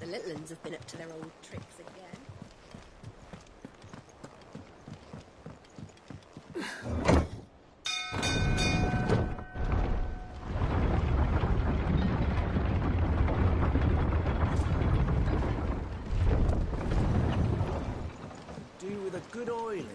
little uns have been up to their old tricks again. Do with a good oiling.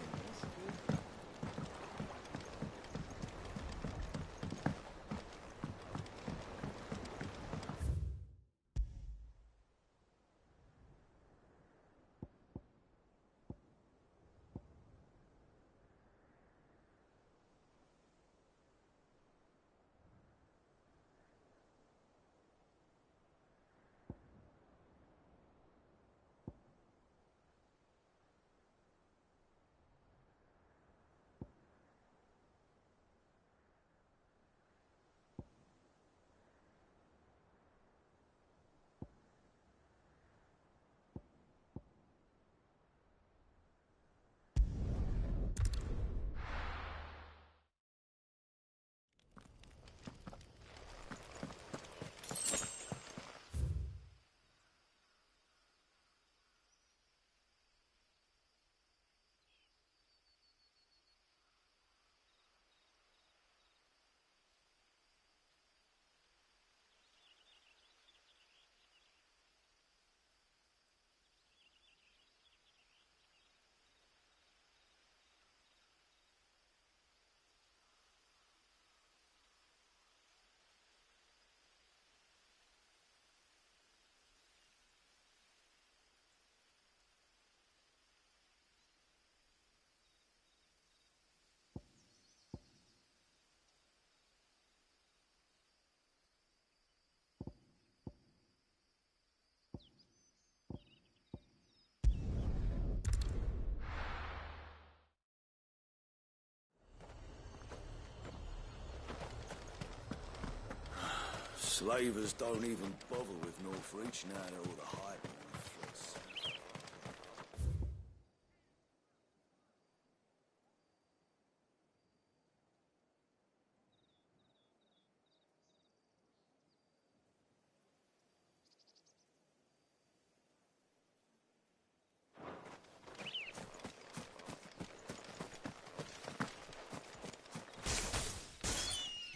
Slavers don't even bother with North Reach now they're all the hype on the flights.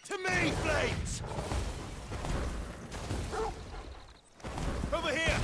To me, Flames! Over here!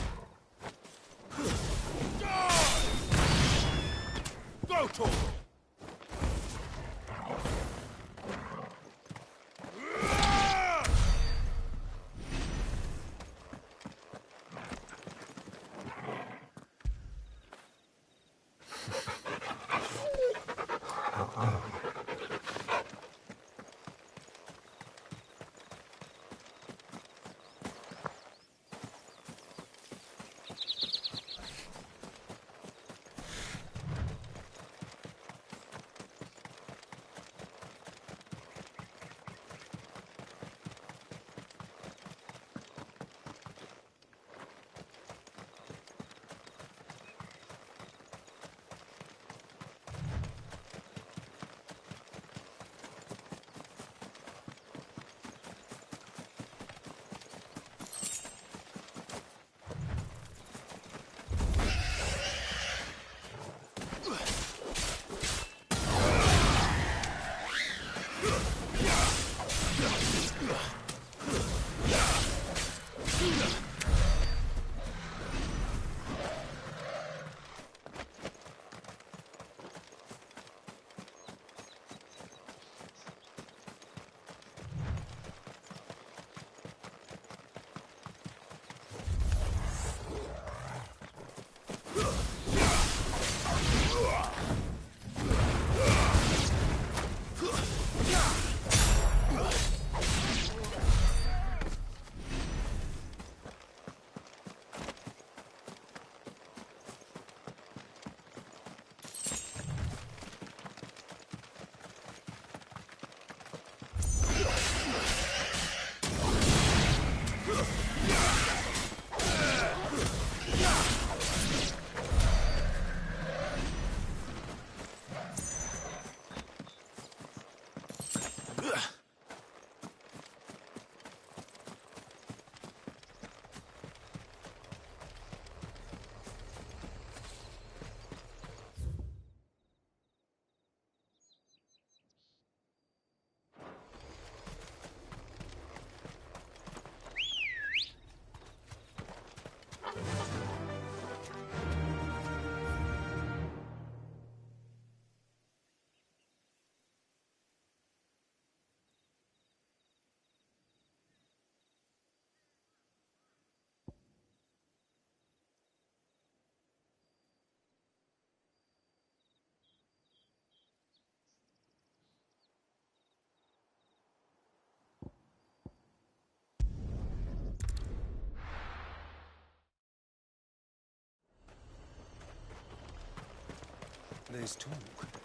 There's talk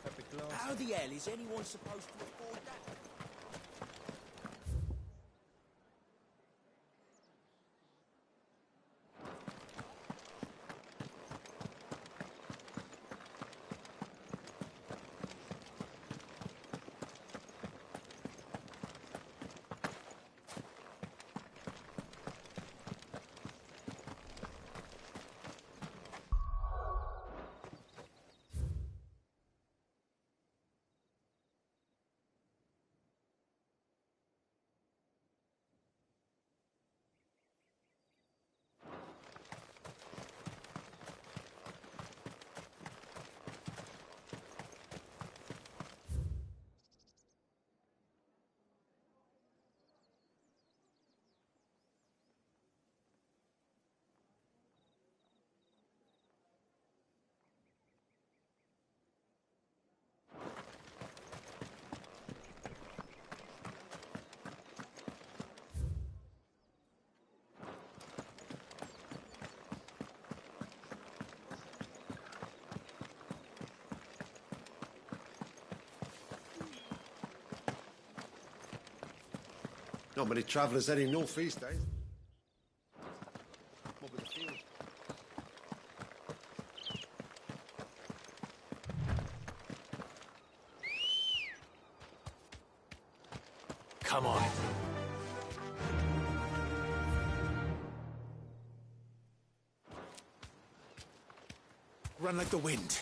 at the glass. How the hell is anyone supposed to afford that? Not many travellers heading north these days. What with the field? Come on. Run like the wind.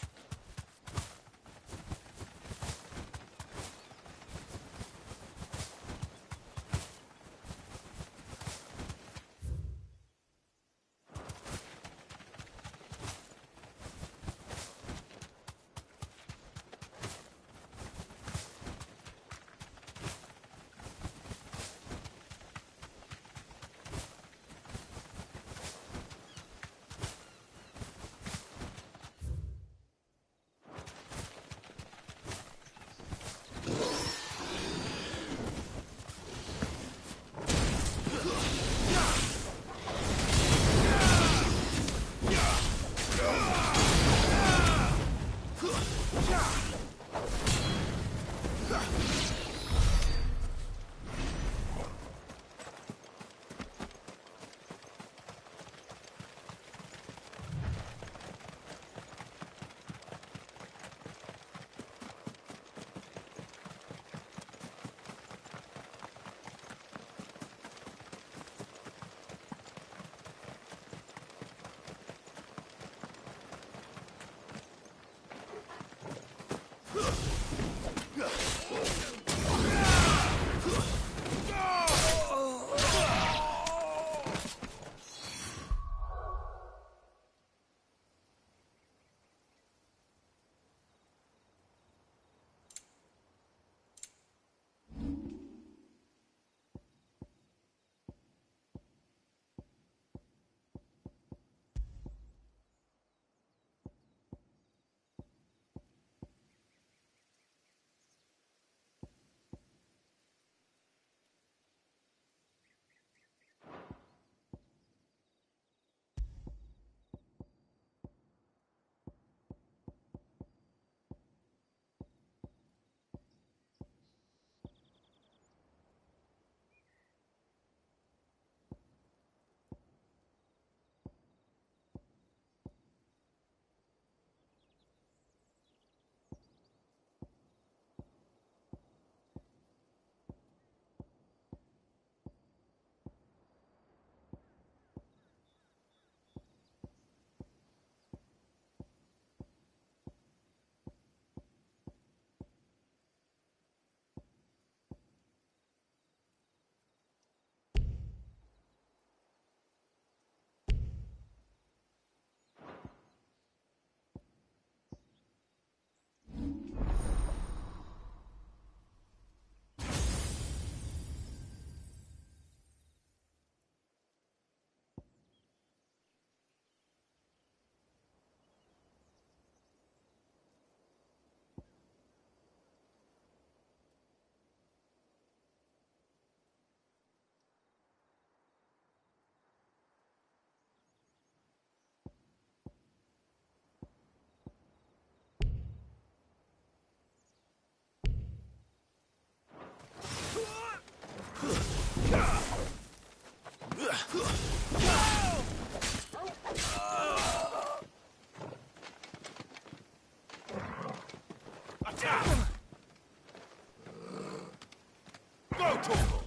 about Torgal?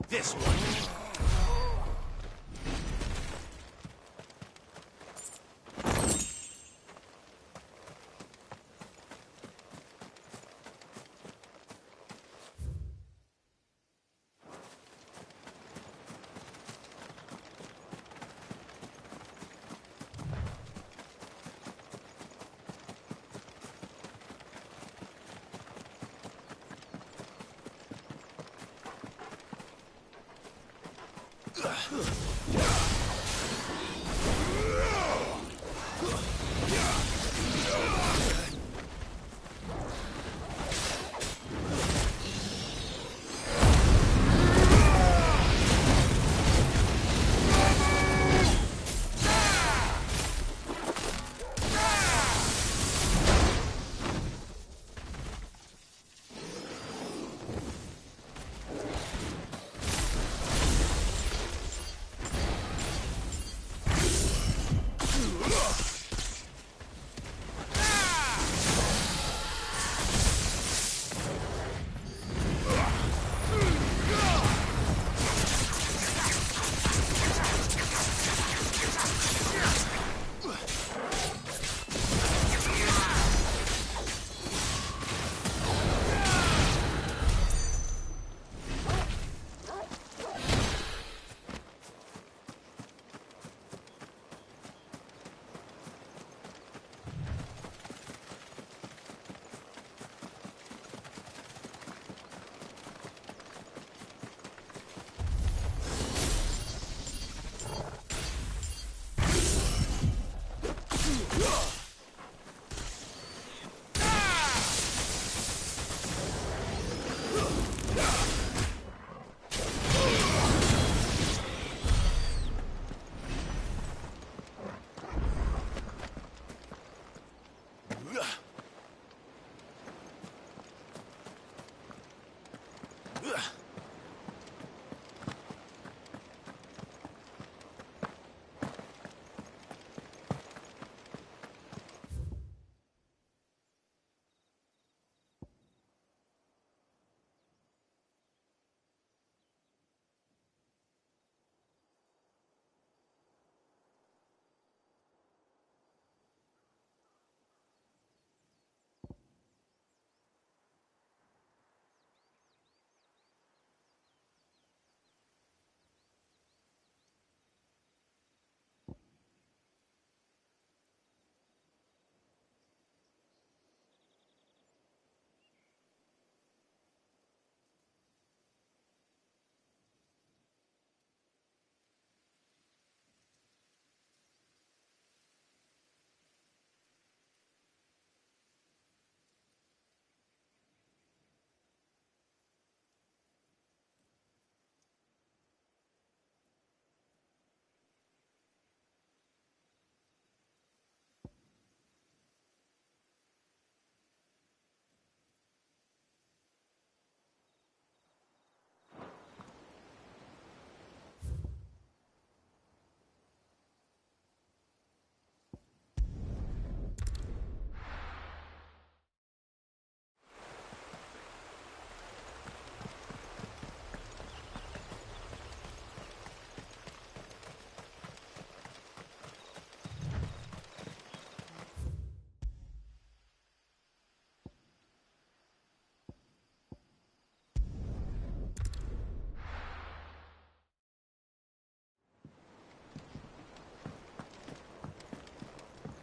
This one.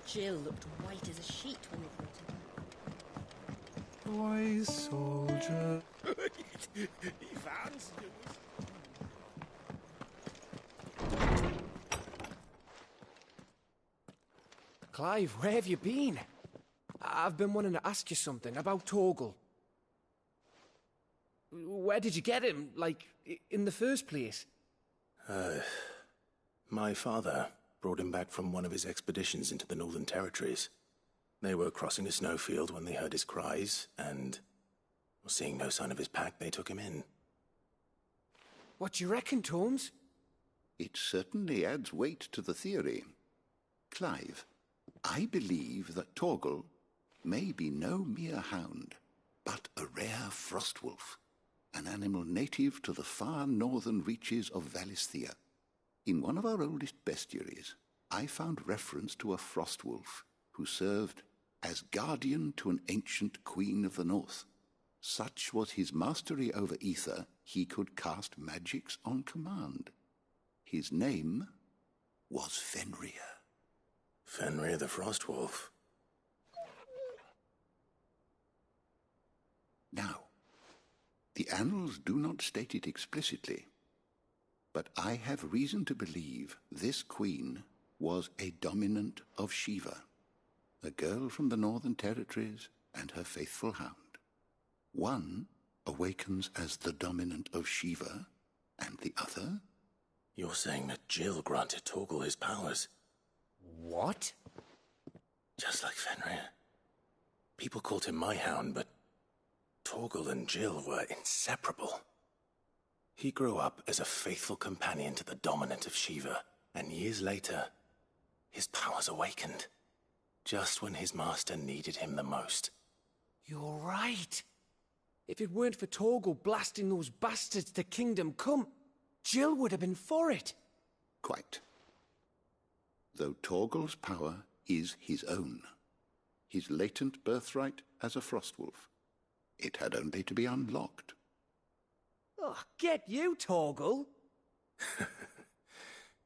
Jill looked white as a sheet when we brought her. Boy soldier. He fancies you. Clive, where have you been? I've been wanting to ask you something about Torgal. Where did you get him, like, in the first place? My father brought him back from one of his expeditions into the Northern Territories. They were crossing a snowfield when they heard his cries, and, seeing no sign of his pack, they took him in. What do you reckon, Tomes? It certainly adds weight to the theory. Clive, I believe that Torgal may be no mere hound. but a rare frost wolf, an animal native to the far northern reaches of Valisthea. In one of our oldest bestiaries, I found reference to a frost wolf who served as guardian to an ancient queen of the north. Such was his mastery over ether, he could cast magics on command. His name was Fenrir. Fenrir the Frostwolf. Now, the annals do not state it explicitly, but I have reason to believe this queen was a dominant of Shiva, a girl from the Northern Territories and her faithful hound. One awakens as the dominant of Shiva, and the other? You're saying that Jill granted Torgal his powers? What? Just like Fenrir. People called him my hound, but Torgal and Jill were inseparable. He grew up as a faithful companion to the dominant of Shiva, and years later, his powers awakened. Just when his master needed him the most. You're right. If it weren't for Torgal blasting those bastards to Kingdom Come, Jill would have been for it. Quite. Though Torgal's power is his own, his latent birthright as a Frostwolf. It had only to be unlocked. Oh, get you, Torgal.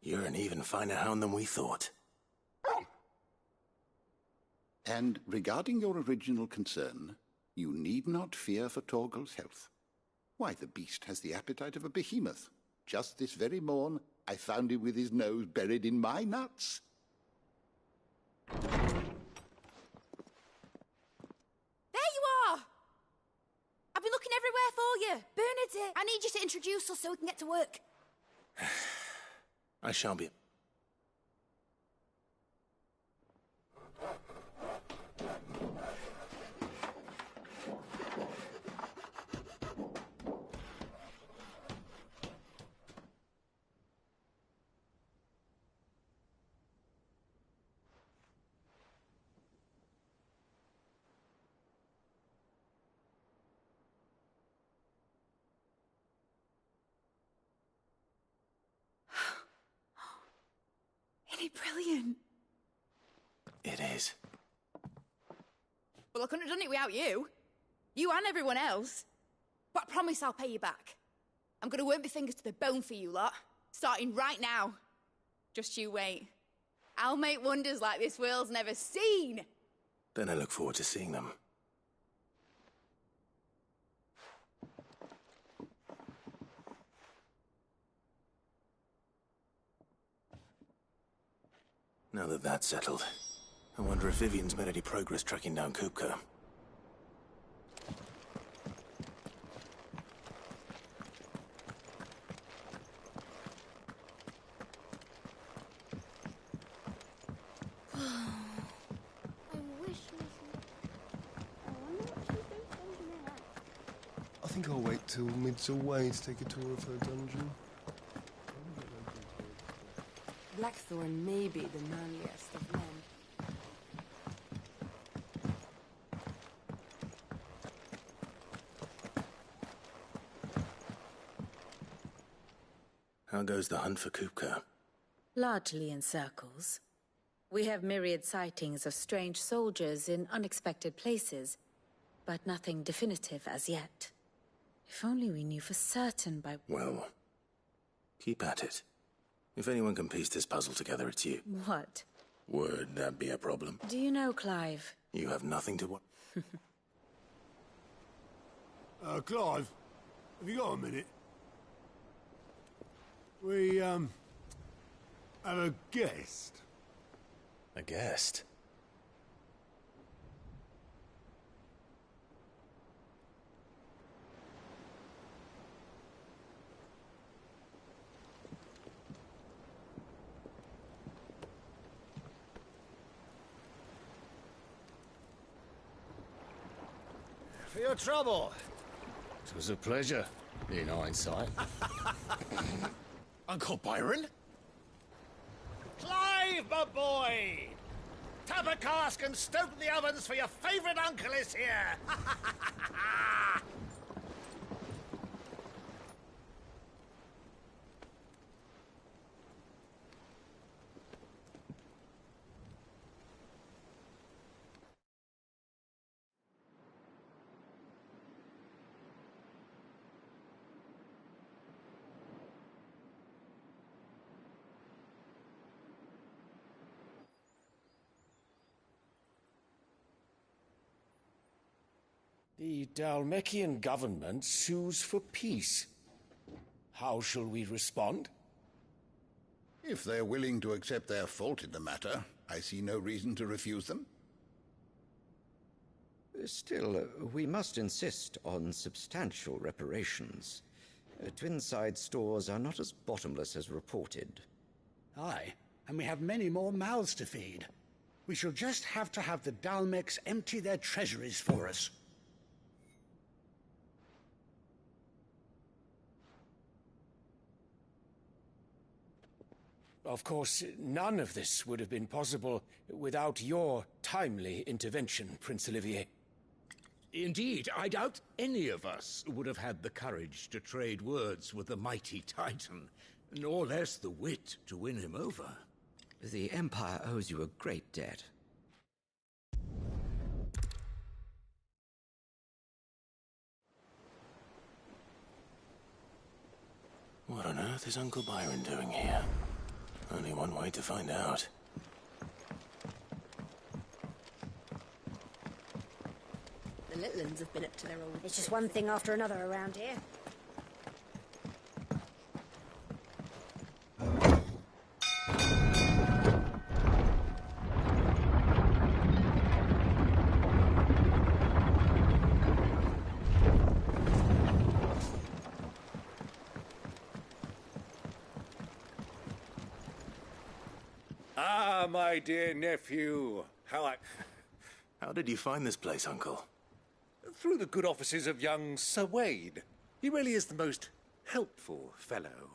You're an even finer hound than we thought. And regarding your original concern, you need not fear for Torgal's health. Why, the beast has the appetite of a behemoth. Just this very morn, I found him with his nose buried in my nuts. There you are! I've been looking everywhere for you. Bernadette, I need you to introduce us so we can get to work. I shall be... Isn't it brilliant? It is. Well, I couldn't have done it without you. You and everyone else. But I promise I'll pay you back. I'm gonna work my fingers to the bone for you lot. Starting right now. Just you wait. I'll make wonders like this world's never seen. Then I look forward to seeing them. Now that that's settled, I wonder if Vivian's made any progress tracking down Kupka. I think I'll wait till Mid's away to take a tour of her dungeon. Blackthorn may be the manliest of men. How goes the hunt for Kupka? Largely in circles. We have myriad sightings of strange soldiers in unexpected places, but nothing definitive as yet. If only we knew for certain by... Well, keep at it. If anyone can piece this puzzle together, it's you. What? Would that be a problem? Do you know, Clive? You have nothing to... Clive, have you got a minute? We, have a guest. A guest? For your trouble. It was a pleasure, in hindsight. Uncle Byron? Clive, my boy! Tap a cask and stoke the ovens, for your favourite uncle is here! The Dalmekian government sues for peace. How shall we respond? If they're willing to accept their fault in the matter, I see no reason to refuse them. Still, we must insist on substantial reparations. Twinside stores are not as bottomless as reported. Aye, and we have many more mouths to feed. We shall just have to have the Dalmecs empty their treasuries for us. Of course, none of this would have been possible without your timely intervention, Prince Olivier. Indeed, I doubt any of us would have had the courage to trade words with the mighty Titan, nor less the wit to win him over. The Empire owes you a great debt. What on earth is Uncle Byron doing here? Only one way to find out. The little ones have been up to their old... It's just one thing after another around here. Ah, my dear nephew. How did you find this place, Uncle? Through the good offices of young Sir Wade. He really is the most helpful fellow.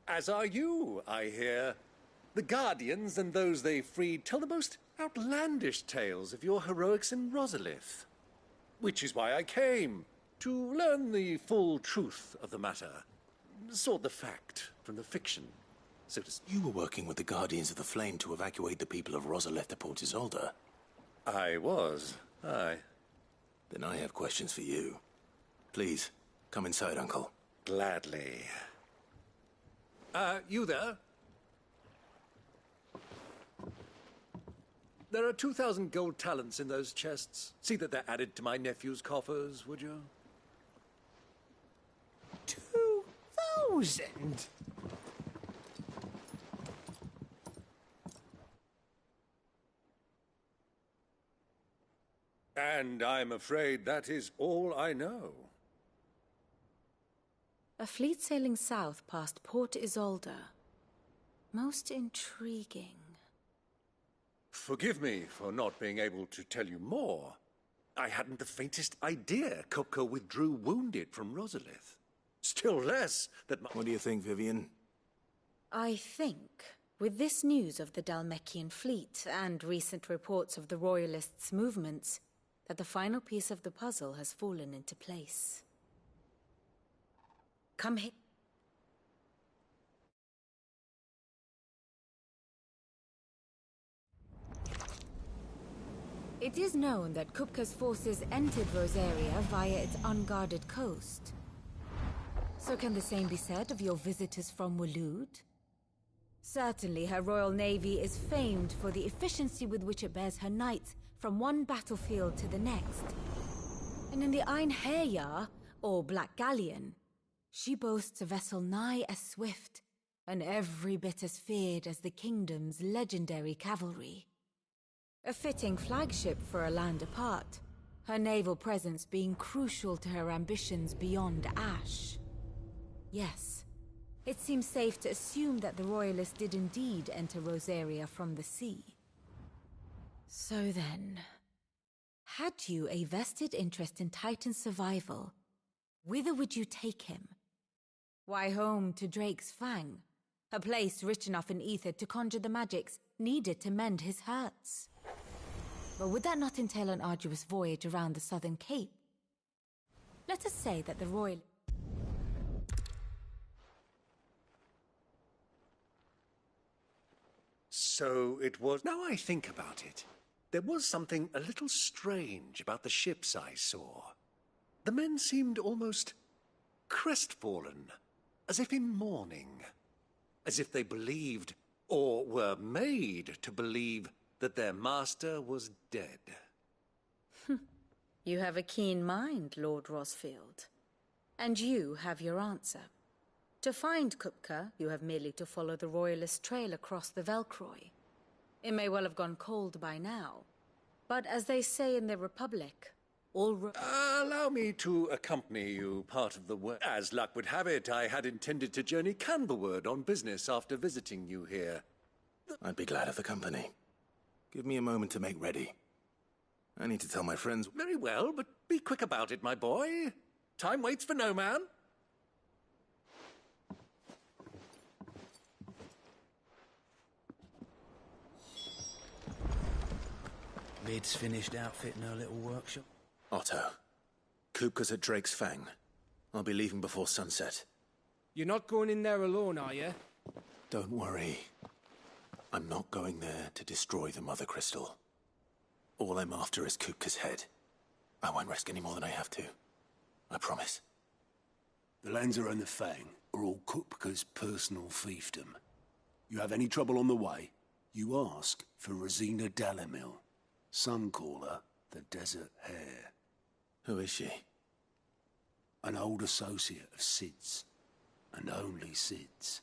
As are you, I hear. The Guardians and those they freed tell the most outlandish tales of your heroics in Rosalith. Which is why I came, to learn the full truth of the matter. Sort the fact from the fiction, so to speak. You were working with the Guardians of the Flame to evacuate the people of Rosalith to Port Isolde. I was, aye. Then I have questions for you. Please, come inside, Uncle. Gladly. You there? There are 2,000 gold talents in those chests. See that they're added to my nephew's coffers, would you? 2,000? And I'm afraid that is all I know. A fleet sailing south past Port Isolde. Most intriguing. Forgive me for not being able to tell you more. I hadn't the faintest idea Kupka withdrew wounded from Rosalith. Still less that my... What do you think, Vivian? I think, with this news of the Dalmekian fleet and recent reports of the Royalists' movements, that the final piece of the puzzle has fallen into place. Come here. It is known that Kupka's forces entered Rosaria via its unguarded coast. So can the same be said of your visitors from Waloed? Certainly her Royal Navy is famed for the efficiency with which it bears her knights from one battlefield to the next. And in the Einherjar, or Black Galleon, she boasts a vessel nigh as swift, and every bit as feared as the kingdom's legendary cavalry. A fitting flagship for a land apart, her naval presence being crucial to her ambitions beyond Ash. Yes, it seems safe to assume that the Royalists did indeed enter Rosaria from the sea. So then, had you a vested interest in Titan's survival, whither would you take him? Why, home to Drake's Fang, a place rich enough in ether to conjure the magics needed to mend his hurts. But would that not entail an arduous voyage around the southern cape? Let us say that the royal... So it was... Now I think about it, there was something a little strange about the ships I saw. The men seemed almost crestfallen, as if in mourning, as if they believed, or were made to believe, that their master was dead. You have a keen mind, Lord Rosfield. And you have your answer. To find Kupka, you have merely to follow the Royalist trail across the Velcroy. It may well have gone cold by now, but as they say in the Republic, all allow me to accompany you part of the way. As luck would have it, I had intended to journey Canberward on business after visiting you here. I'd be glad of the company. Give me a moment to make ready. I need to tell my friends... Very well, but be quick about it, my boy. Time waits for no man. Lid's finished outfitting her little workshop. Otto, Kupka's at Drake's Fang. I'll be leaving before sunset. You're not going in there alone, are you? Don't worry. I'm not going there to destroy the Mother Crystal. All I'm after is Kupka's head. I won't risk any more than I have to. I promise. The lands around the Fang are all Kupka's personal fiefdom. You have any trouble on the way, you ask for Rosina Dalamil. Some call her the Desert Hare. Who is she? An old associate of Sid's, and only Sid's.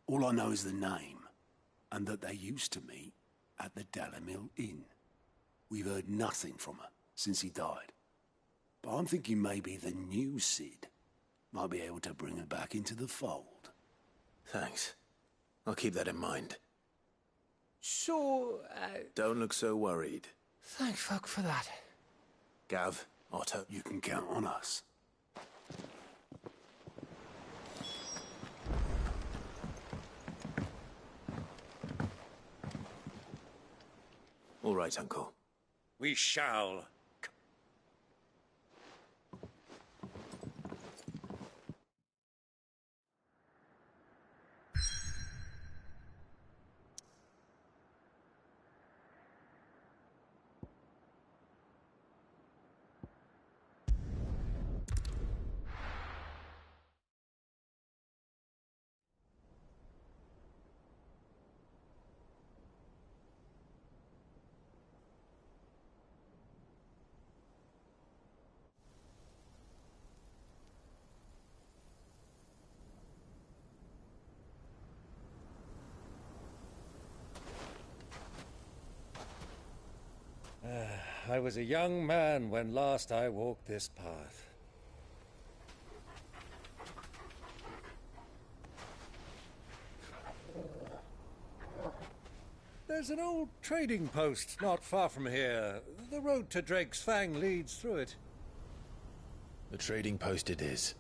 All I know is the name, and that they used to meet at the Dalamil Inn. We've heard nothing from her since he died. But I'm thinking maybe the new Sid might be able to bring her back into the fold. Thanks. I'll keep that in mind. So, Don't look so worried. Thank fuck for that. Gav, Otto. You can count on us. All right, Uncle. We shall. I was a young man when last I walked this path. There's an old trading post not far from here. The road to Drake's Fang leads through it. The trading post it is.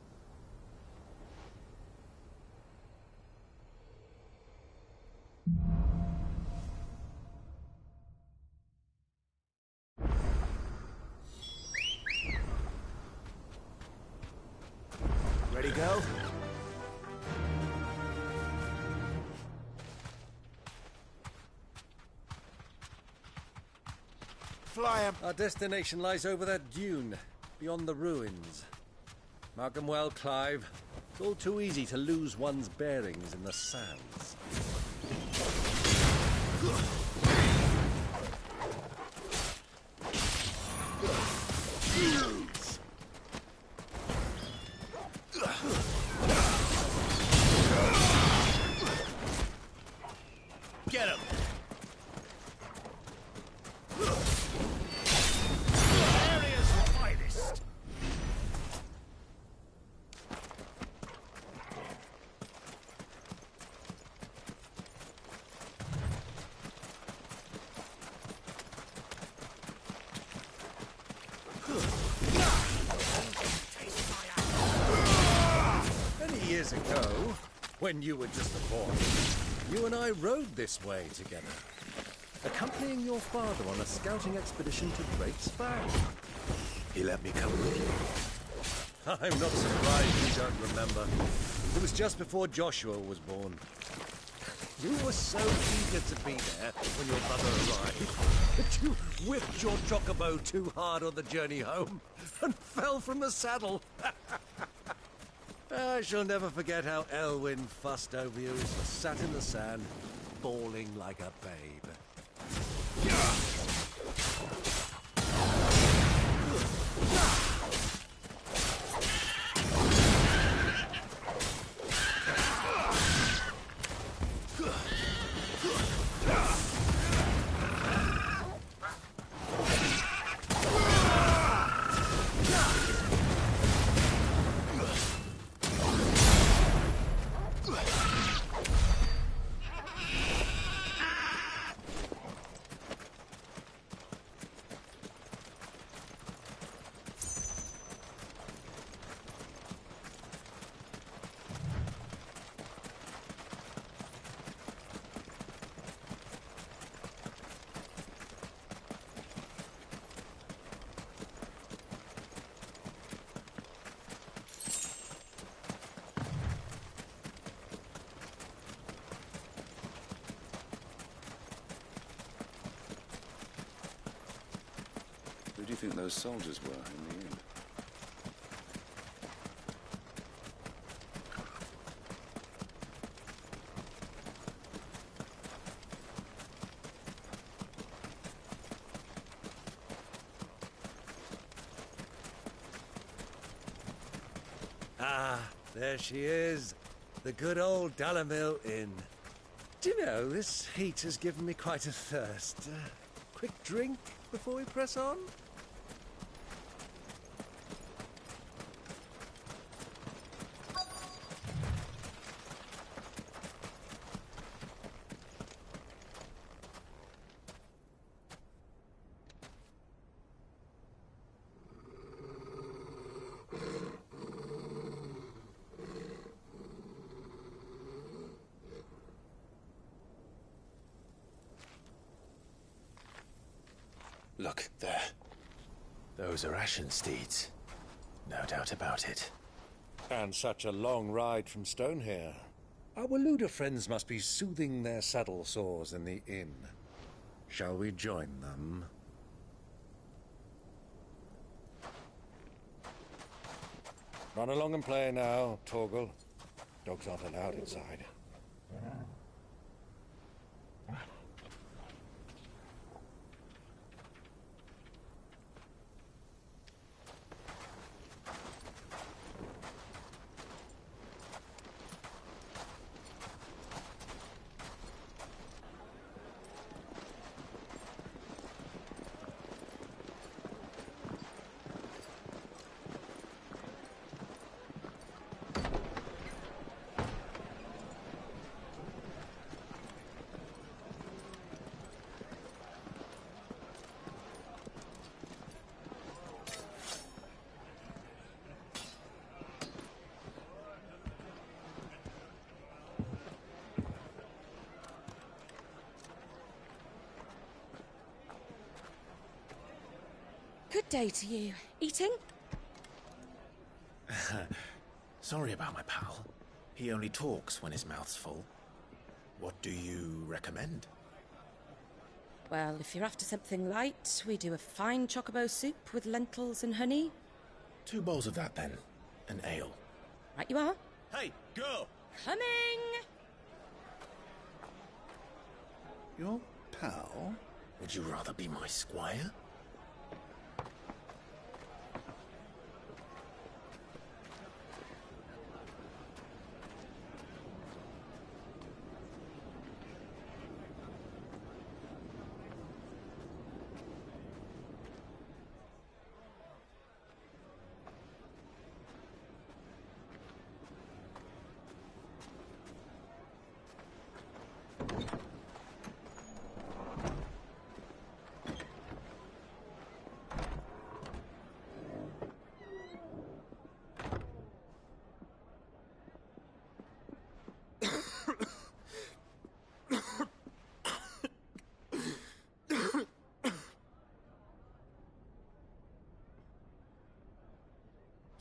Ready, go? Fly him. Our destination lies over that dune, beyond the ruins. Mark 'em well, Clive. It's all too easy to lose one's bearings in the sands. Get him! Area's finest! Many years ago, when you were just a boy, you and I rode this way together. accompanying your father on a scouting expedition to Great Span. He let me come with you. I'm not surprised you don't remember. It was just before Joshua was born. You were so eager to be there when your mother arrived that you whipped your chocobo too hard on the journey home and fell from the saddle. I shall never forget how Elwyn fussed over you as you sat in the sand, bawling like a babe. Who do you think those soldiers were in the end? Ah, there she is. The good old Dalamil Inn. Do you know, this heat has given me quite a thirst. Quick drink before we press on? Look, there. Those are Ashen steeds. No doubt about it. And such a long ride from Stonehere. Our Waluda friends must be soothing their saddle sores in the inn. Shall we join them? Run along and play now, Torgal. Dogs aren't allowed inside. Good day to you. Eating? Sorry about my pal. He only talks when his mouth's full. What do you recommend? Well, if you're after something light, we do a fine chocobo soup with lentils and honey. 2 bowls of that, then. An ale. Right you are. Hey, go! Coming! Your pal? Would you rather be my squire?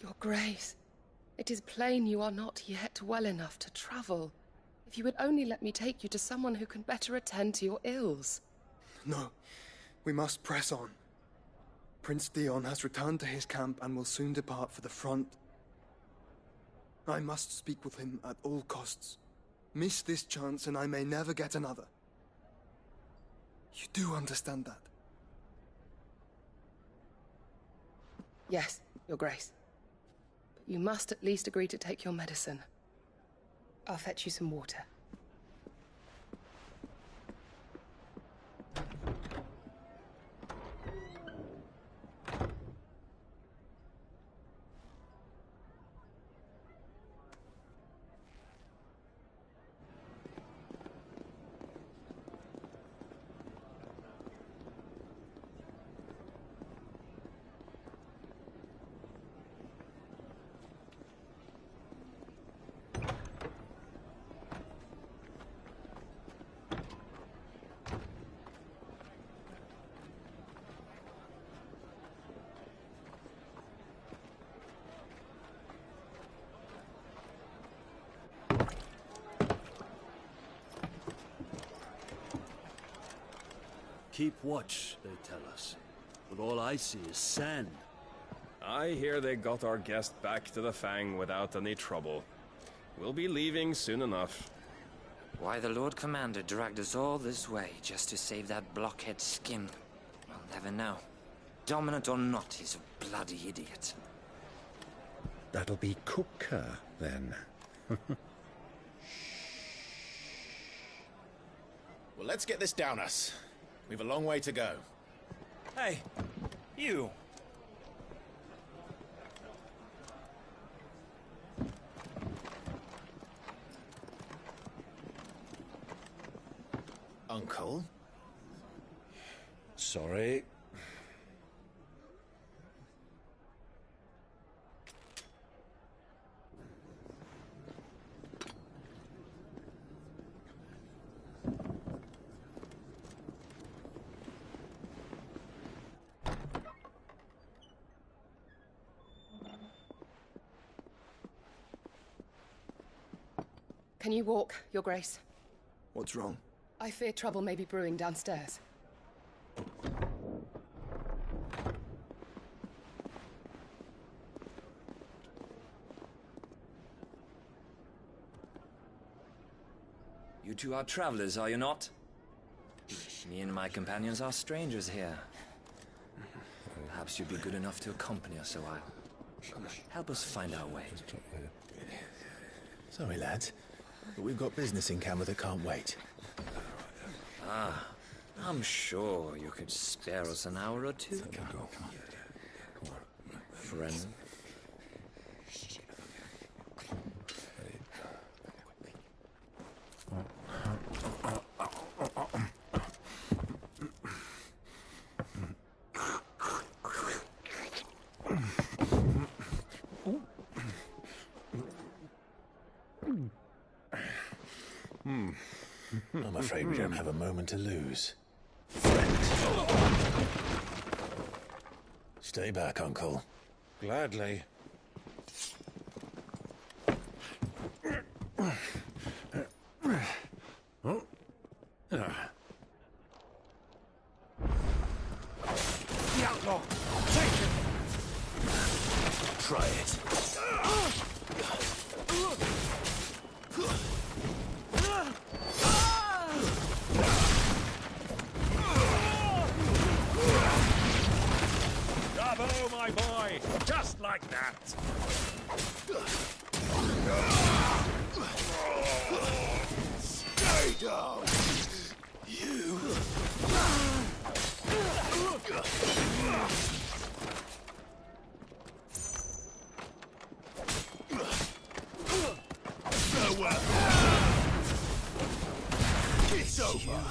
Your Grace, it is plain you are not yet well enough to travel. If you would only let me take you to someone who can better attend to your ills. No, we must press on. Prince Dion has returned to his camp and will soon depart for the front. I must speak with him at all costs. Miss this chance and I may never get another. You do understand that? Yes, Your Grace. But you must at least agree to take your medicine. I'll fetch you some water. Keep watch, they tell us. But all I see is sand. I hear they got our guest back to the Fang without any trouble. We'll be leaving soon enough. Why the Lord Commander dragged us all this way just to save that blockhead's skin, I'll never know. Dominant or not, he's a bloody idiot. That'll be Cooker, then. Well, let's get this down us. We've a long way to go. Hey, you! Uncle? Sorry. Can you walk, Your Grace? What's wrong? I fear trouble may be brewing downstairs. You two are travelers, are you not? Me and my companions are strangers here. Perhaps you'd be good enough to accompany us a while. Help us find our way. Sorry, lads, but we've got business in camera that can't wait. Ah, I'm sure you could spare us an hour or two. Friend. I'm afraid we don't have a moment to lose. Stay back, Uncle. Gladly. The outlaw! Take him! Try it. Bravo, my boy! Just like that! Stay down! You! Nowhere! It's over!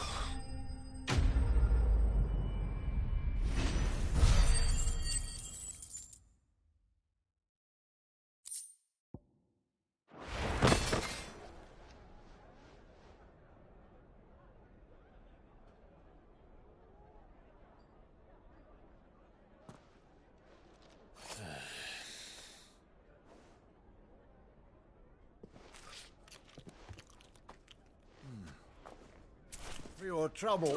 for your trouble.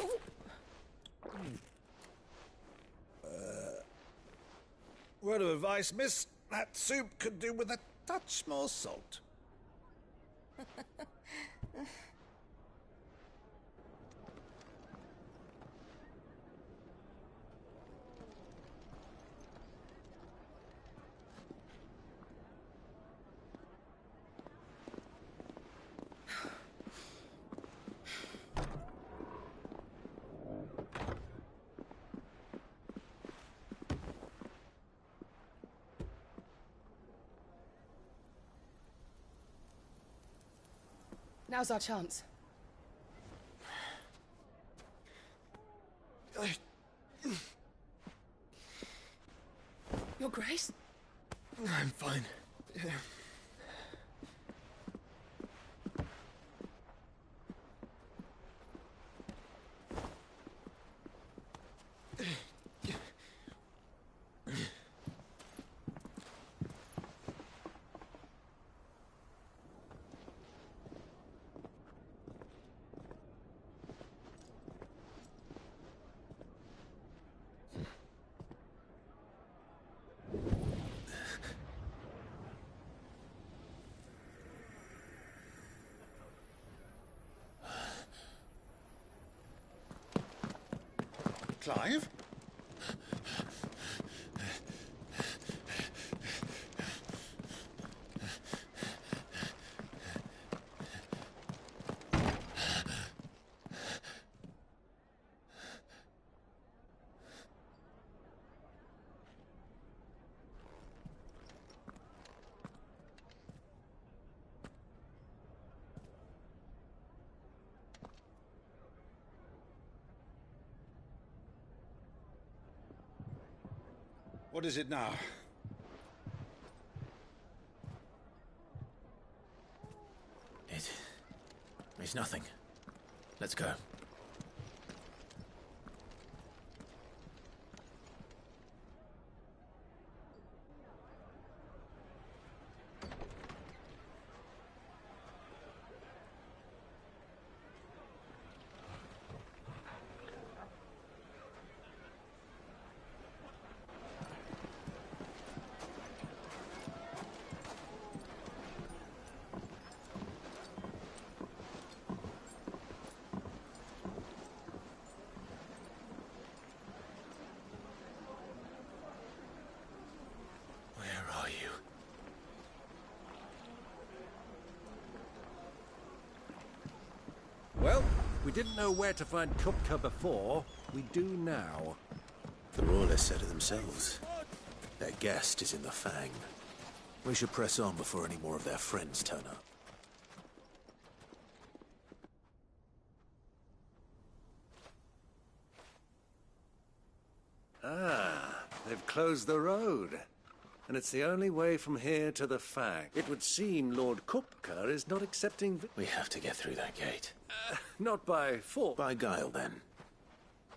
Word of advice, miss. That soup could do with a touch more salt. Now's our chance. Your Grace? I'm fine. Clive? What is it now? It's nothing. Let's go. Well, we didn't know where to find Kupka before. We do now. The Royalists said it themselves. Their guest is in the Fang. We should press on before any more of their friends turn up. Ah, they've closed the road. And it's the only way from here to the Fang. It would seem Lord Kupka is not accepting... We have to get through that gate. Not by force. By guile, then.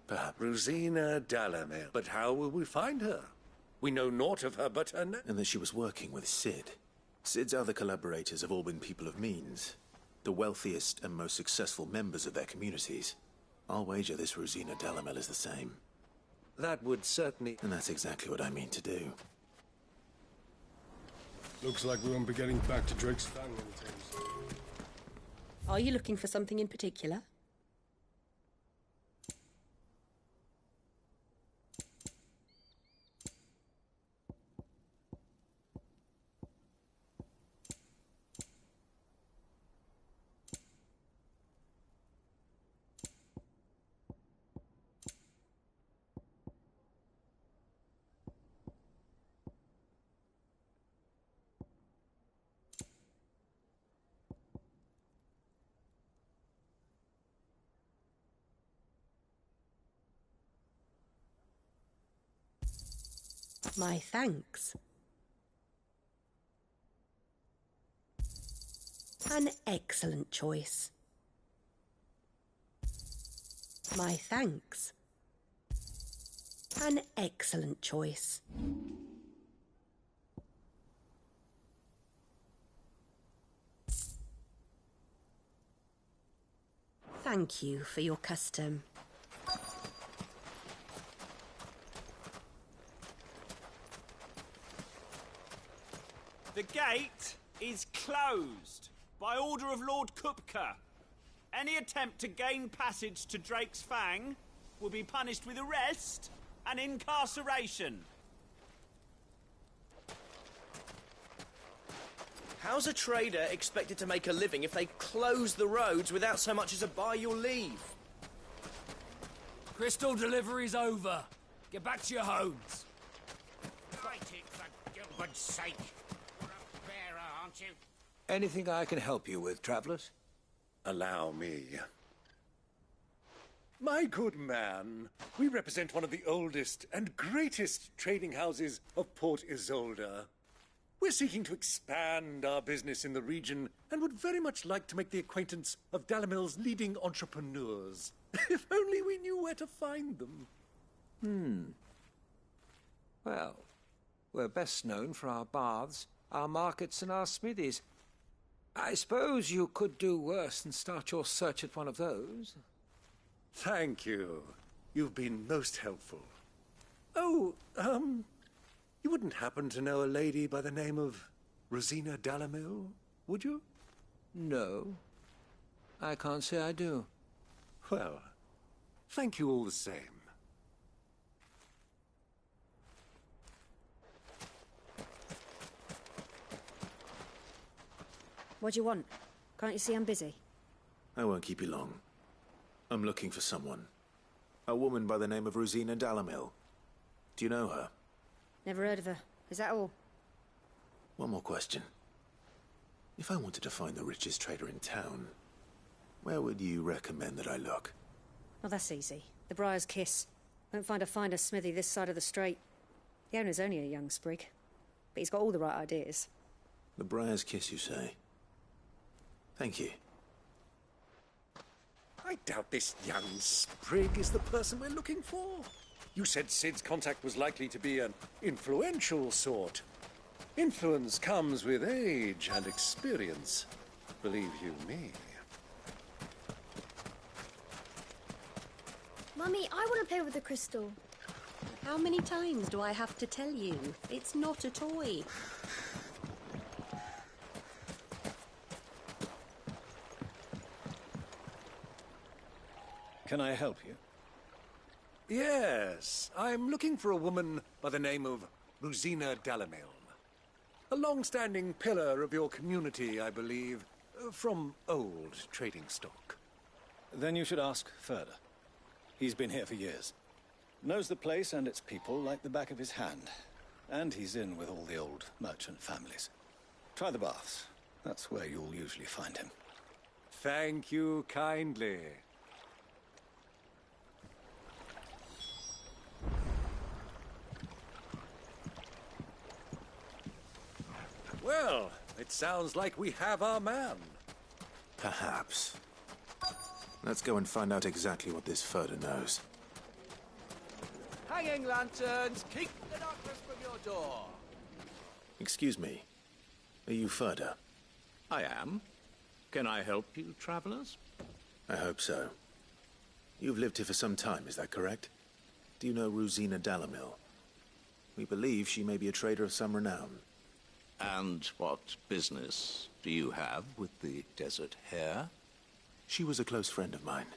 Perhaps. Rosina Dalamir. But how will we find her? We know naught of her but her name. And that she was working with Cid. Cid's other collaborators have all been people of means. The wealthiest and most successful members of their communities. I'll wager this Rosina Dalamir is the same. That would certainly... And that's exactly what I mean to do. Looks like we won't be getting back to Drake's Fang anytime soon. Are you looking for something in particular? My thanks. An excellent choice. My thanks. An excellent choice. Thank you for your custom. The gate is closed by order of Lord Kupka. Any attempt to gain passage to Drake's Fang will be punished with arrest and incarceration. How's a trader expected to make a living if they close the roads without so much as a by your leave? Crystal delivery's over. Get back to your homes. Fight it, for Gilbert's sake. You're a bearer, aren't you? Anything I can help you with, travellers? Allow me. My good man, we represent one of the oldest and greatest trading houses of Port Isolde. We're seeking to expand our business in the region and would very much like to make the acquaintance of Dalamil's leading entrepreneurs. If only we knew where to find them. Well, we're best known for our baths, our markets, and our smithies. I suppose you could do worse than start your search at one of those. Thank you. You've been most helpful. Oh, you wouldn't happen to know a lady by the name of Rosina Dalamil, would you? No. I can't say I do. Well, thank you all the same. What do you want? Can't you see I'm busy? I won't keep you long. I'm looking for someone. A woman by the name of Rosina Dalamil. Do you know her? Never heard of her. Is that all? One more question. If I wanted to find the richest trader in town, where would you recommend that I look? Oh, that's easy. The Briar's Kiss. Won't find a finer smithy this side of the strait. The owner's only a young sprig, but he's got all the right ideas. The Briar's Kiss, you say? Thank you. I doubt this young sprig is the person we're looking for. You said Sid's contact was likely to be an influential sort. Influence comes with age and experience, believe you me. Mummy, I want to play with the crystal. How many times do I have to tell you? It's not a toy. Can I help you? Yes, I'm looking for a woman by the name of Rosina Dalamil. A long-standing pillar of your community, I believe, from old trading stock. Then you should ask further. He's been here for years. Knows the place and its people like the back of his hand. And he's in with all the old merchant families. Try the baths. That's where you'll usually find him. Thank you kindly. Well, it sounds like we have our man. Perhaps. Let's go and find out exactly what this Furder knows. Hanging lanterns, keep the darkness from your door. Excuse me. Are you Furder? I am. Can I help you, travelers? I hope so. You've lived here for some time, is that correct? Do you know Rosina Dalamil? We believe she may be a trader of some renown. And what business do you have with the desert hare? She was a close friend of mine.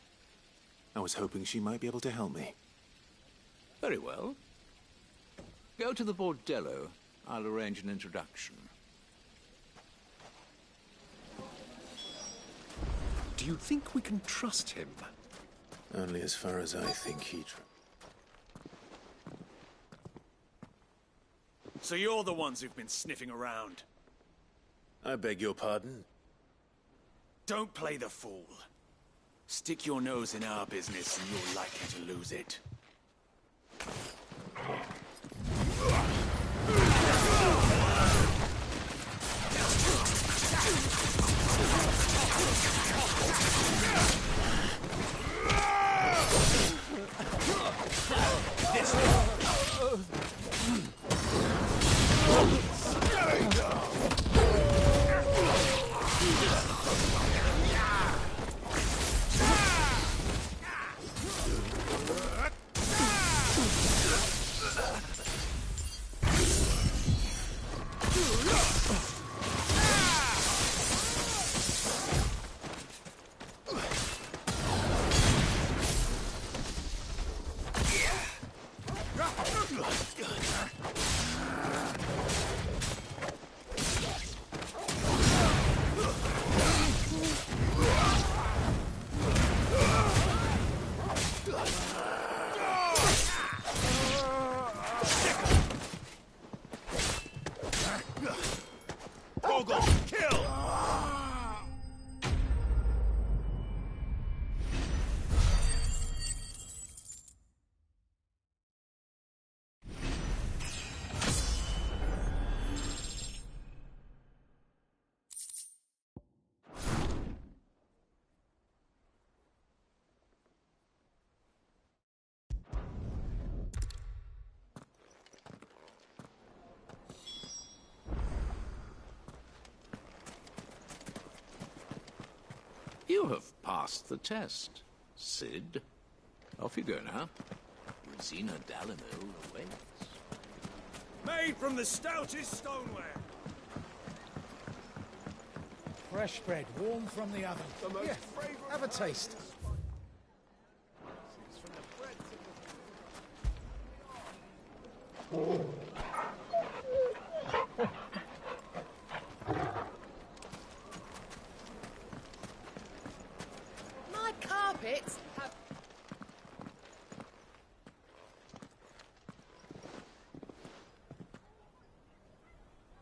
I was hoping she might be able to help me. Very well. Go to the bordello. I'll arrange an introduction. Do you think we can trust him? Only as far as I think he... So you're the ones who've been sniffing around. I beg your pardon? Don't play the fool. Stick your nose in our business and you're likely to lose it. Torgal, kill! You have passed the test, Cid. Off you go now. Rosina Dalimil awaits. Made from the stoutest stoneware. Fresh bread, warm from the oven. Yeah, have a taste. My carpets have...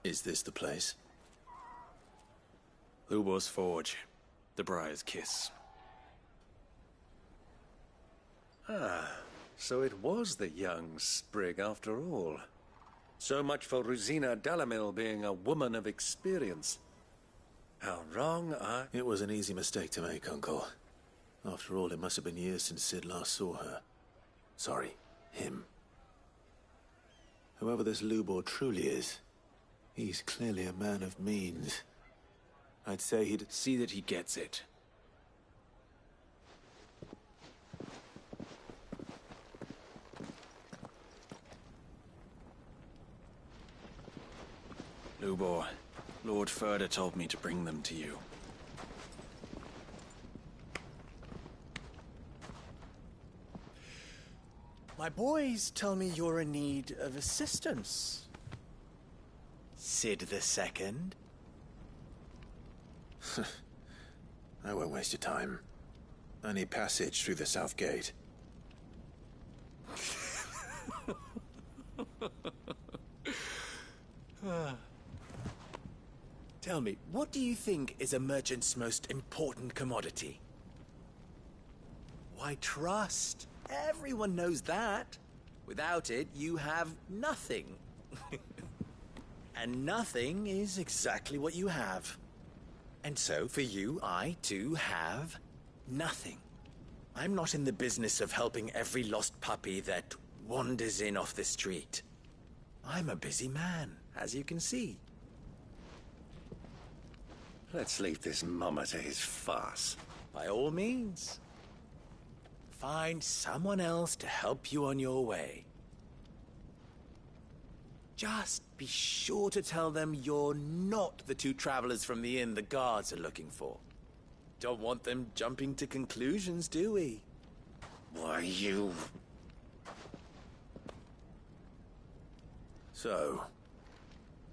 Is this the place? Lubor's Forge. The Briar's Kiss. Ah, so it was the young sprig after all. So much for Rosina Dalimil being a woman of experience. How wrong I... It was an easy mistake to make, Uncle. After all, it must have been years since Cid last saw her. Sorry, him. Whoever this Lubor truly is, he's clearly a man of means. I'd say he'd... See that he gets it. Lubor, Lord Furder told me to bring them to you. My boys tell me you're in need of assistance. Cid II? I won't waste your time. I need passage through the south gate. Tell me, what do you think is a merchant's most important commodity? Why, trust. Everyone knows that. Without it, you have nothing. And nothing is exactly what you have. And so, for you, I, too, have nothing. I'm not in the business of helping every lost puppy that wanders in off the street. I'm a busy man, as you can see. Let's leave this mummer to his farce. By all means. Find someone else to help you on your way. Just be sure to tell them you're not the two travelers from the inn the guards are looking for. Don't want them jumping to conclusions, do we? Why, you... So,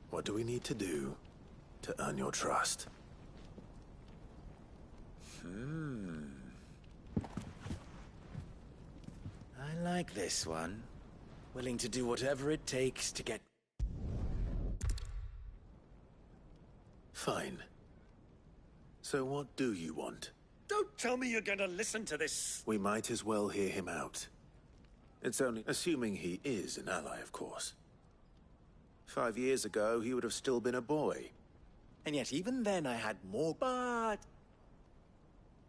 what do we need to do to earn your trust? I like this one. Willing to do whatever it takes to get... Fine. So what do you want? Don't tell me you're going to listen to this. We might as well hear him out. It's only assuming he is an ally, of course. 5 years ago, he would have still been a boy. And yet even then I had more, but...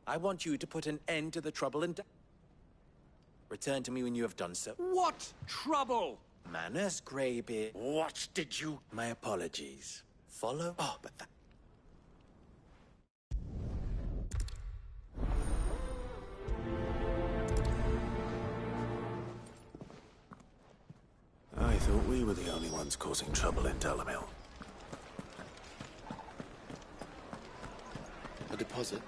I want you to put an end to the trouble and... Return to me when you have done so. What trouble? Manners, Greybeard. What did you... My apologies. Follow? Oh, but that... I thought we were the only ones causing trouble in Dalimil. A deposit?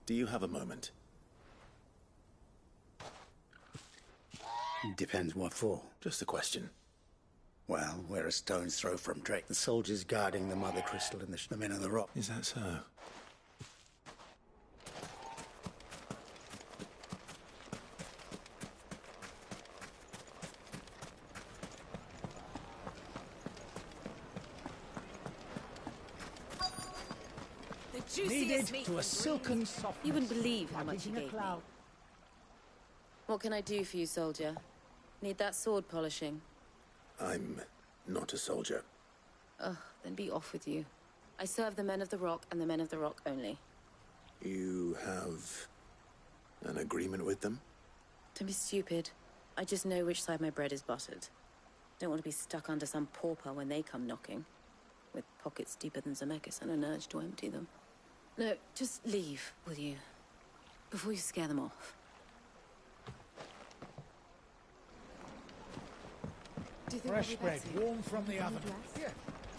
Do you have a moment? Depends what for. Just a question. Well, we're a stone's throw from Drake. The soldiers guarding the Mother Crystal and the men of the Rock. Is that so? Needed to a silken soft. You wouldn't believe how much he gave me. What can I do for you, soldier? Need that sword polishing? I'm not a soldier. Ugh, then be off with you. I serve the men of the Rock and the men of the Rock only. You have an agreement with them? Don't be stupid. I just know which side my bread is buttered. Don't want to be stuck under some pauper when they come knocking. With pockets deeper than Zemeckis and an urge to empty them. No, just leave, will you? Before you scare them off. Fresh bread, warm from the oven. Yeah,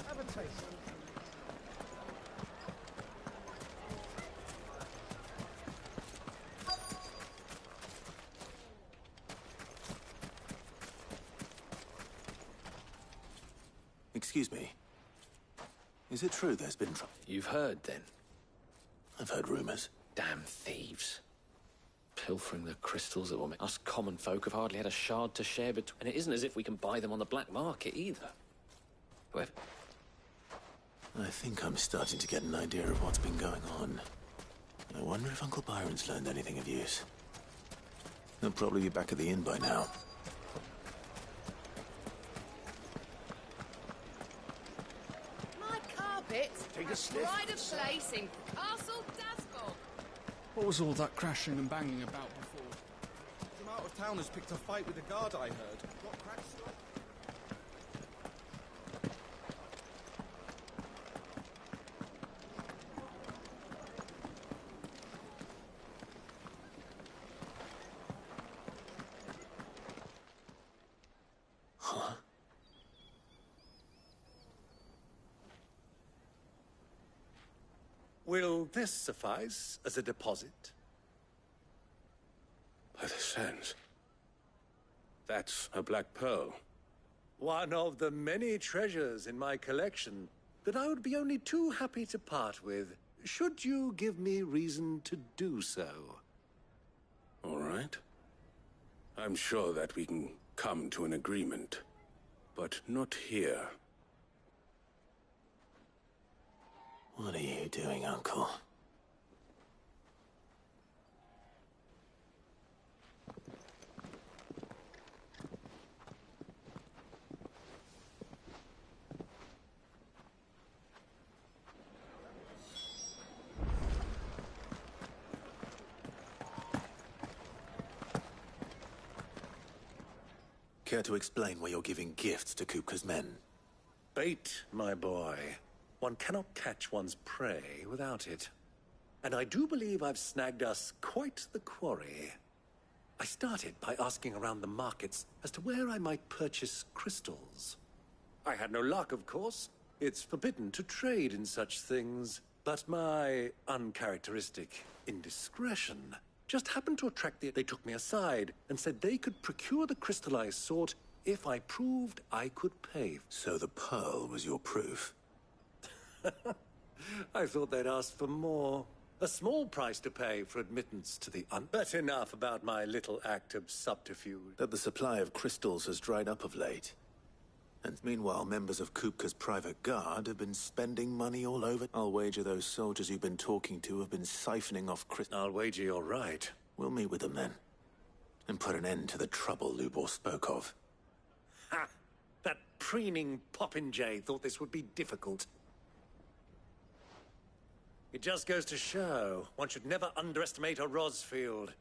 have a taste. Excuse me. Is it true there's been trouble? You've heard, then? I've heard rumors. Damn thieves. Pilfering the crystals that will make us common folk have hardly had a shard to share between. And it isn't as if we can buy them on the black market, either. Whoever... I think I'm starting to get an idea of what's been going on. I wonder if Uncle Byron's learned anything of use. He'll probably be back at the inn by now. My carpet, pride of place in Castle Dasbog. What was all that crashing and banging about before? Some out-of-towners picked a fight with the guard, I heard. What cracked stuff? Huh? Will this suffice as a deposit? By the sands. That's a black pearl. One of the many treasures in my collection that I would be only too happy to part with, should you give me reason to do so. All right. I'm sure that we can come to an agreement, but not here. What are you doing, Uncle? Care to explain why you're giving gifts to Kupka's men? Bait, my boy. One cannot catch one's prey without it. And I do believe I've snagged us quite the quarry. I started by asking around the markets as to where I might purchase crystals. I had no luck, of course. It's forbidden to trade in such things. But my uncharacteristic indiscretion just happened to attract They took me aside and said they could procure the crystal I sought if I proved I could pay. So the pearl was your proof? I thought they'd ask for more. A small price to pay for admittance to the But enough about my little act of subterfuge. That the supply of crystals has dried up of late. And meanwhile, members of Kupka's private guard have been spending money all over. I'll wager those soldiers you've been talking to have been siphoning off crystals. I'll wager you're right. We'll meet with them then. And put an end to the trouble Lubor spoke of. Ha! That preening popinjay thought this would be difficult. It just goes to show, one should never underestimate a Rosfield.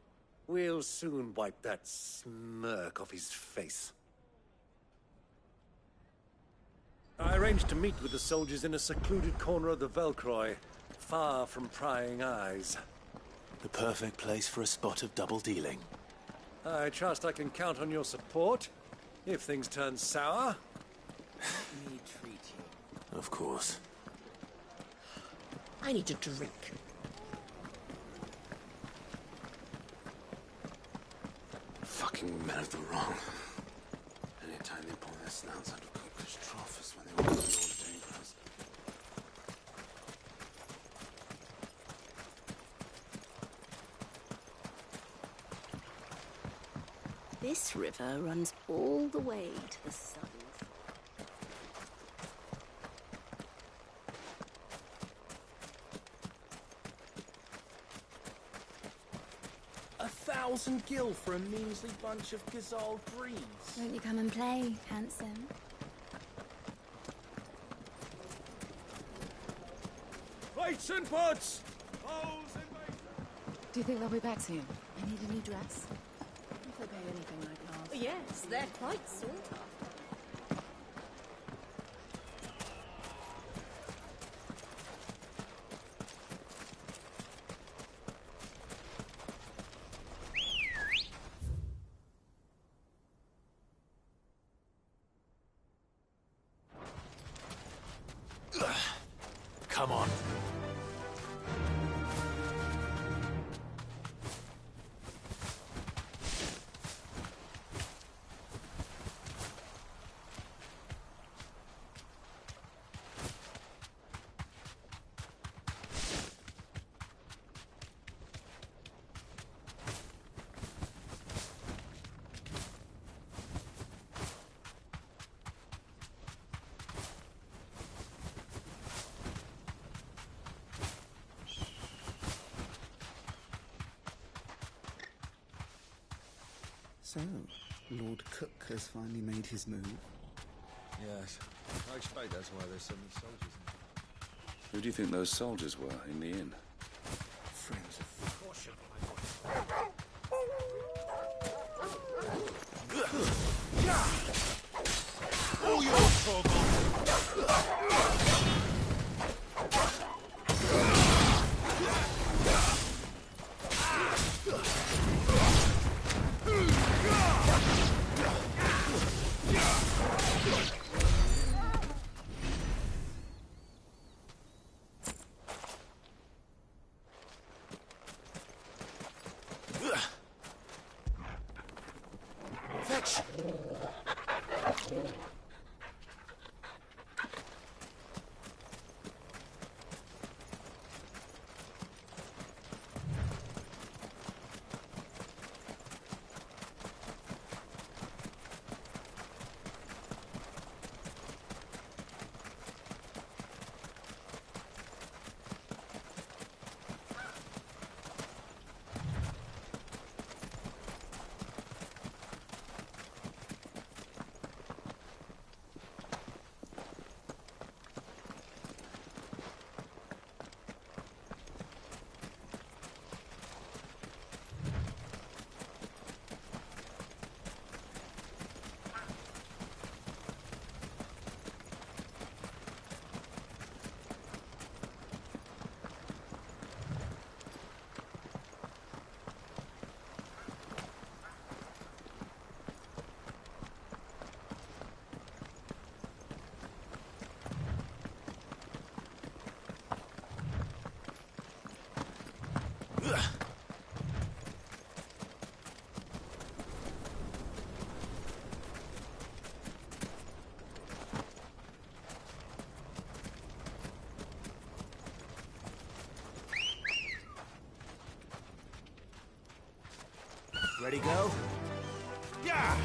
We'll soon wipe that smirk off his face. I arranged to meet with the soldiers in a secluded corner of the Velcroy, far from prying eyes. The perfect place for a spot of double dealing. I trust I can count on your support, if things turn sour. Let me treat you. Of course. I need a drink. Fucking men of the wrong. Anytime they pull their snouts out of Cook's trough is when they want to be all dangerous. This river runs all the way to the sun. 1,000 gil for a measly bunch of gazelle breeze. Won't you come and play, handsome? Plates and pots! Do you think they'll be back soon? I need a new dress. If they pay anything like last. Yes, they're quite sought after. Come on. So, Lord Cook has finally made his move. Yes. I expect that's why there's so many soldiers in. Who do you think those soldiers were in the inn? Friends of Caution, my boy. All yours, Torgal! Fetch! Ready, go? Yeah!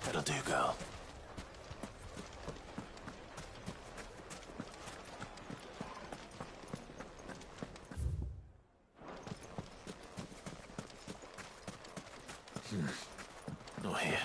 That'll do, girl. Not here.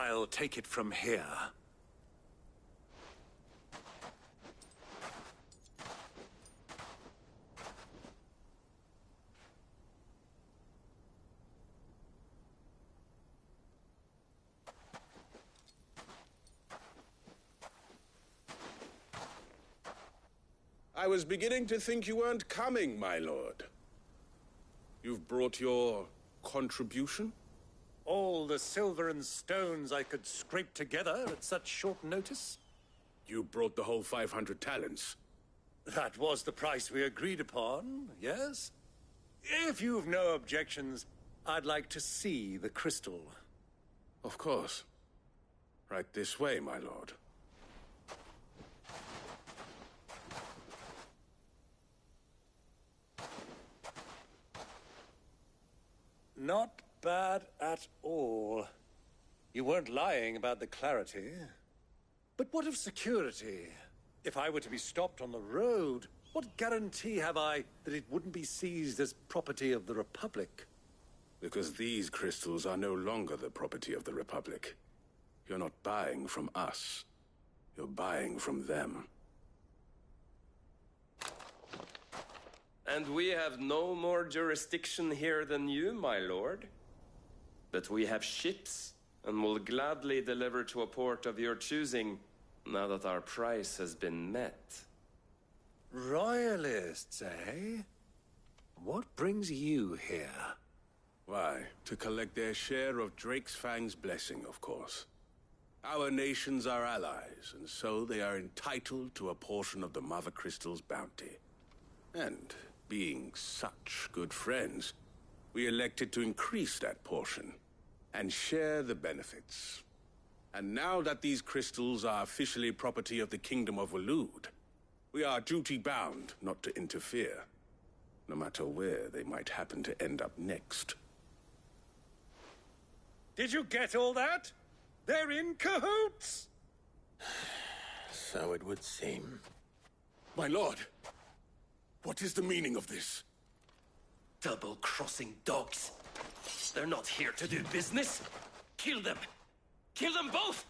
I'll take it from here. I was beginning to think you weren't coming, my lord. You've brought your contribution? All the silver and stones I could scrape together at such short notice? You brought the whole 500 talents. That was the price we agreed upon, yes? If you've no objections, I'd like to see the crystal. Of course. Right this way, my lord. Not bad at all. You weren't lying about the clarity. But what of security? If I were to be stopped on the road, what guarantee have I that it wouldn't be seized as property of the Republic? Because these crystals are no longer the property of the Republic. You're not buying from us. You're buying from them. And we have no more jurisdiction here than you, my lord. But we have ships, and will gladly deliver to a port of your choosing, now that our price has been met. Royalists, eh? What brings you here? Why, to collect their share of Drake's Fang's blessing, of course. Our nations are allies, and so they are entitled to a portion of the Mother Crystal's bounty. And being such good friends, we elected to increase that portion and share the benefits. And now that these crystals are officially property of the Kingdom of Waloed, we are duty-bound not to interfere, no matter where they might happen to end up next. Did you get all that? They're in cahoots! So it would seem. My lord, what is the meaning of this? Double-crossing dogs. They're not here to do business. Kill them. Kill them both!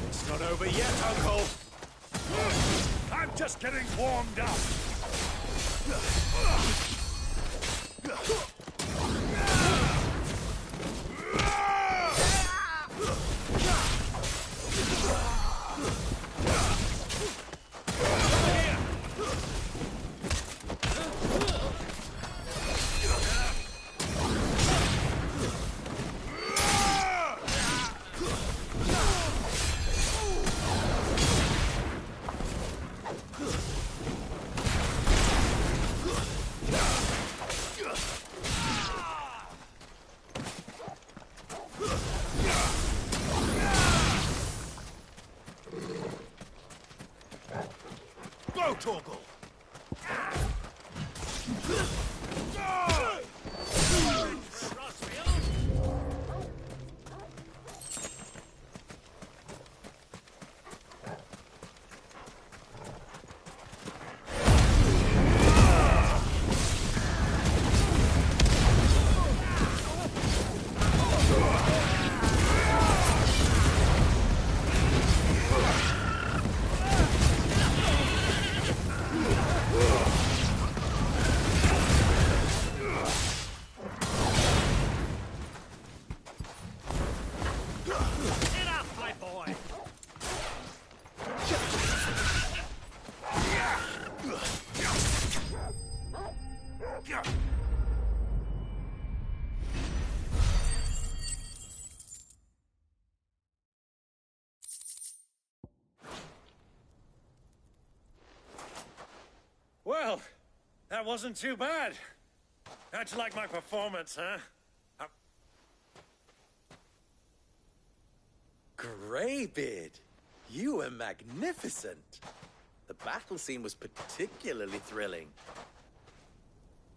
It's not over yet, Uncle! I'm just getting warmed up! Go, Torgal! Well, that wasn't too bad. How'd you like my performance, huh? Greybeard, you were magnificent. The battle scene was particularly thrilling.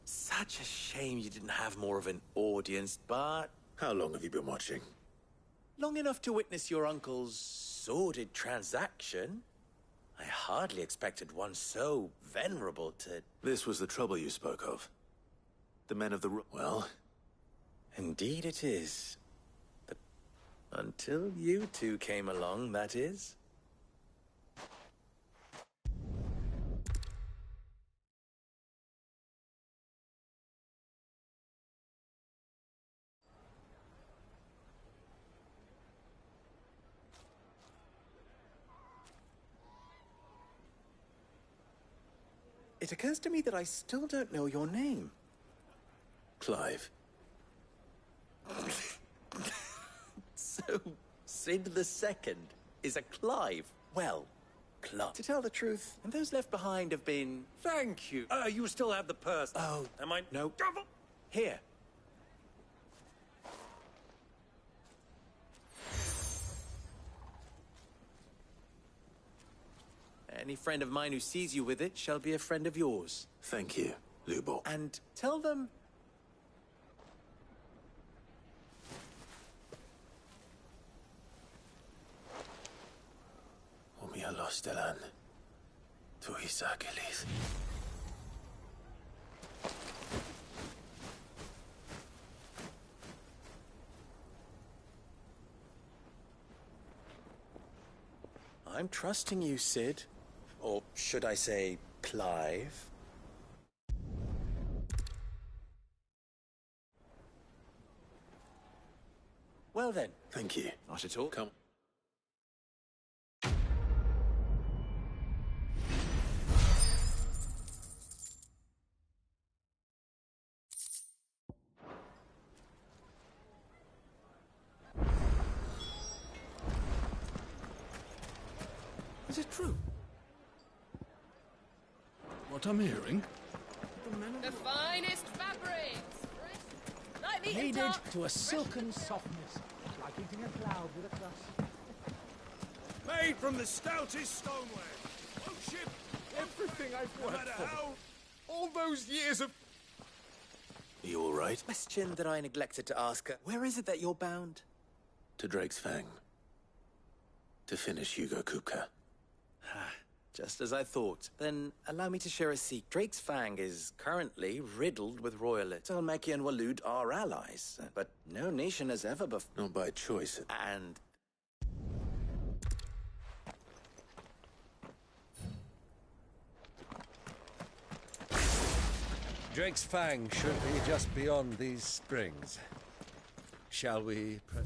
Such a shame you didn't have more of an audience, but... How long have you been watching? Long enough to witness your uncle's sordid transaction. I hardly expected one so venerable to... This was the trouble you spoke of. The men of the... Well? Indeed it is. But until you two came along, that is. It occurs to me that I still don't know your name. Clive. So, Sid the Second is a Clive. Well, Clive. To tell the truth, and those left behind have been... Thank you. You still have the purse. Oh, am I? No. Here. Any friend of mine who sees you with it shall be a friend of yours. Thank you, Lubo. And tell them... Omia lostelan. Tu isakelis. I'm trusting you, Sid. Or should I say, Clive? Well then. Thank you. Not at all. Come. Is it true? What I'm hearing? The finest fabrics! Kneaded to a silken softness, like eating a cloud with a crust. Made from the stoutest stoneware. Oh, ship! Everything I've No worked matter for. how... All those years of... Are you all right? Question that I neglected to ask her. Where is it that you're bound? To Drake's Fang. To finish Hugo Kupka. Just as I thought. Then allow me to share a secret. Drake's Fang is currently riddled with royalists. Almeki and Walud are allies, but no nation has ever before. Not by choice. And... Drake's Fang should be just beyond these springs. Shall we press...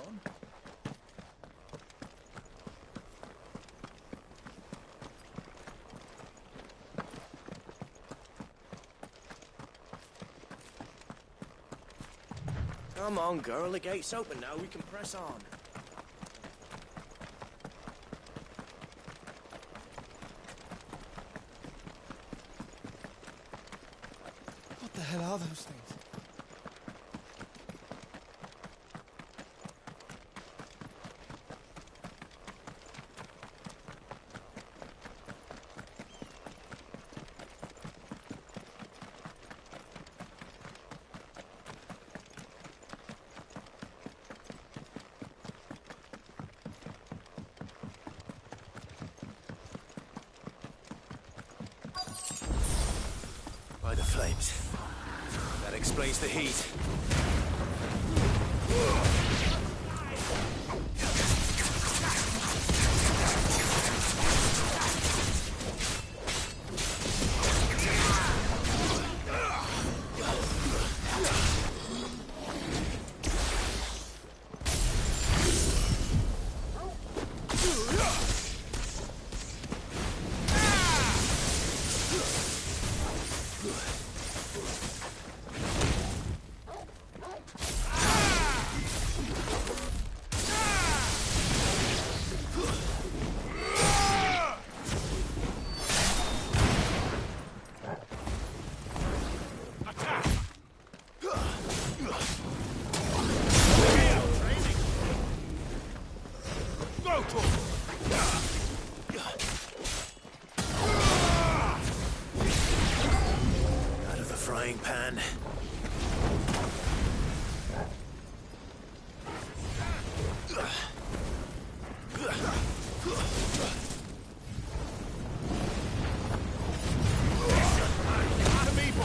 on? Come on, girl. The gate's open now. We can press on. What the hell are those things? By the flames. That explains the heat. Go, Torvald! man. To me, boy.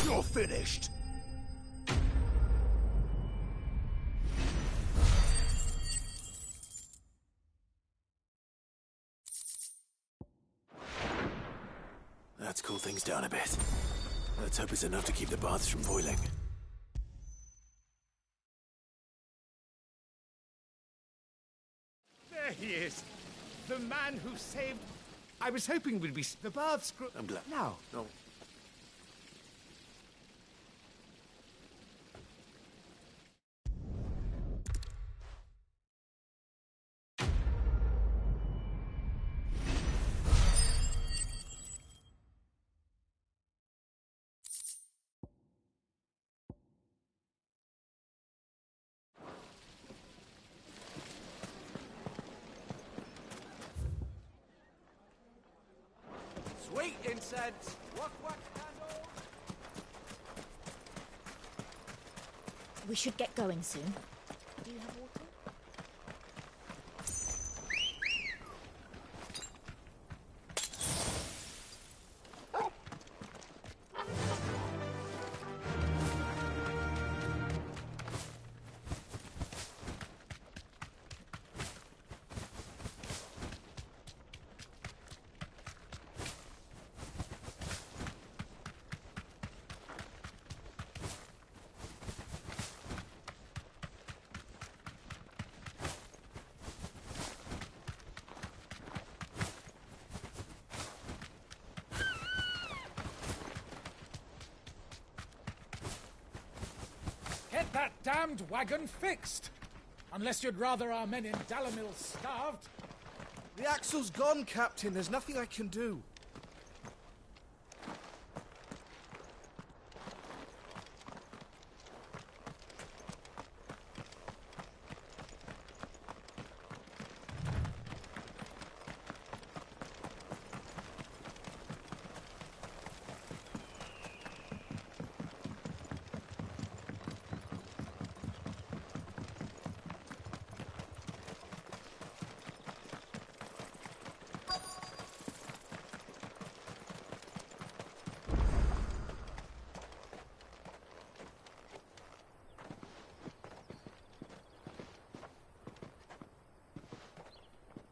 You're finished. Let's cool things down a bit. Let's hope it's enough to keep the baths from boiling. There he is. The man who saved... I was hoping we'd be... The baths... I'm glad. Now. No. Sweet incense! What candle? We should get going soon. Do you have water? Get that damned wagon fixed! Unless you'd rather our men in Dalamil starved. The axle's gone, Captain. There's nothing I can do.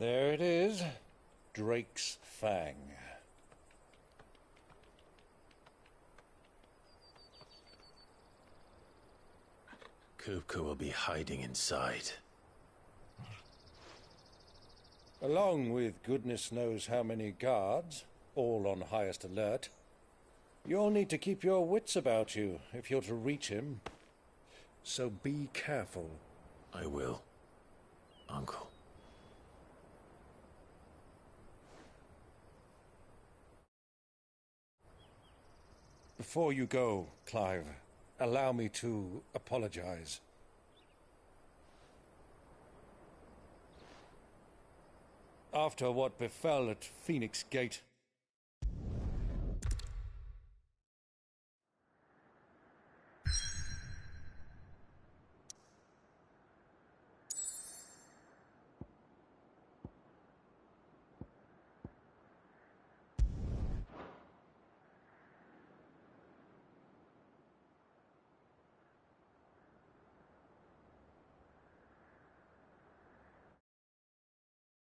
There it is. Drake's Fang. Kupka will be hiding inside. Along with goodness knows how many guards, all on highest alert. You'll need to keep your wits about you if you're to reach him. So be careful. I will, Uncle. Before you go, Clive, allow me to apologize. After what befell at Phoenix Gate,